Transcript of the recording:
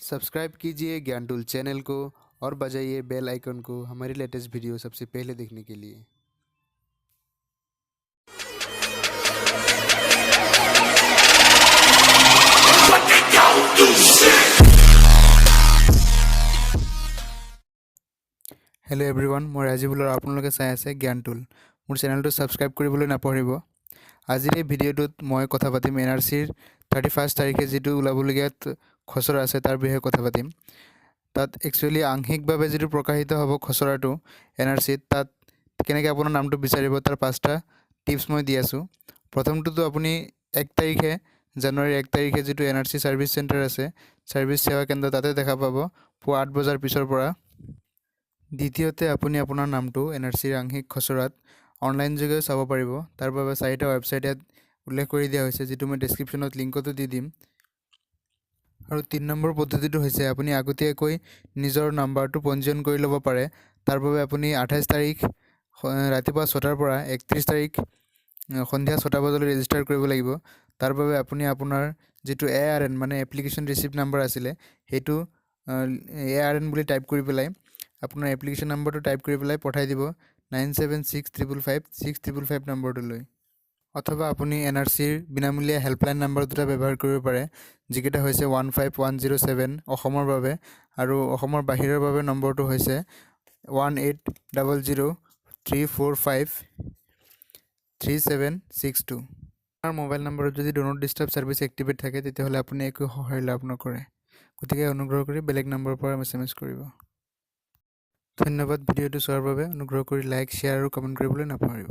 Subscribe कीजिए ज्ञानटूल channel को और बजाइए बेल आइकन को हमारी लेटेस्ट वीडियो सबसे पहले देखने के लिए। हेलो एवरीवन, मैं राजीव और आपलोके चाই আছে ज्ञानटूल। मोर चैनलটো सब्सक्राइब কৰিবলৈ নাপাহৰিব। আজিৰ এই ভিডিঅ'টোত মই কথা পাতিম NRCৰ 31 তাৰিখে যেটো ওলাবলগীয়া খচৰা আছে তাৰ বিষয়ে কথা পাতিম। তাত একচুয়ালি আংশিকভাৱে যেটো প্ৰকাশিত হ'ব খচৰাটো NRCত তাত কেনেকৈ আপোনাৰ নামটো বিচাৰিব তাৰ 5টা টিপছ মই দি আছো। প্ৰথমটো আপুনি 1 তাৰিখে জানুৱাৰী 1 তাৰিখে যেটো NRC সাৰ্ভিস সেন্টাৰ আছে সাৰ্ভিস সেৱা কেন্দ্ৰ তাতে দেখা পাব পুৱা 8 বজাৰ পিছৰ পৰা। দ্বিতীয়তে আপুনি আপোনাৰ নামটো NRCৰ আংশিক খচৰাত অনলাইন যোগে চাব পাৰিব। তাৰ বাবে 4টা ওয়েবসাইট উল্লেখ কৰি দিয়া হৈছে যেটো মই ডেসক্ৰিপচনত লিংকটো দি দিম। আৰু 3 নম্বৰ পদ্ধতিটো হৈছে আপুনি আগতীয়াকৈ নিজৰ নাম্বাৰটো পঞ্জীয়ন কৰি ল'ব পাৰে। তাৰ বাবে আপুনি 28 তাৰিখ ৰাতিপুৱা 6টাৰ পৰা 31 তাৰিখ সন্ধিয়া 6টা বজালৈ ৰেজিষ্টাৰ কৰিব লাগিব। তাৰ বাবে আপুনি আপোনাৰ যেটো ARN মানে এপ্লিকেশন ৰিসিপ্ট নাম্বাৰ আছিল হেতু ARN বুলি টাইপ কৰি পেলাই আপোনাৰ এপ্লিকেশন নাম্বাৰটো টাইপ কৰি পেলাই পঠাই দিব 9765555655 নম্বৰটোলৈ। অথবা আপুনি NRCৰ বিনামূলীয়া হেল্পলাইন নম্বৰ দুটা ব্যৱহাৰ কৰিব পাৰে যিকেইটা হৈছে 15107 অসমৰ বাবে আৰু অসমৰ বাহিৰৰ বাবে নম্বৰটো হৈছে 180034536762। আপোনাৰ মোবাইল নম্বৰত যদি do not disturb service activate থাকে তেতিয়াহ'লে আপুনি একো সহায় লাভ নকৰে। গতিকে অনুগ্ৰহ কৰি বেলেগ নম্বৰৰ পৰা এছএমএছ কৰিব। ধন্যবাদ ভিডিঅ'টো চোৱাৰ বাবে। অনুগ্ৰহ কৰি লাইক, শ্বেয়াৰ আৰু কমেন্ট কৰিবলৈ নাপাহৰিব।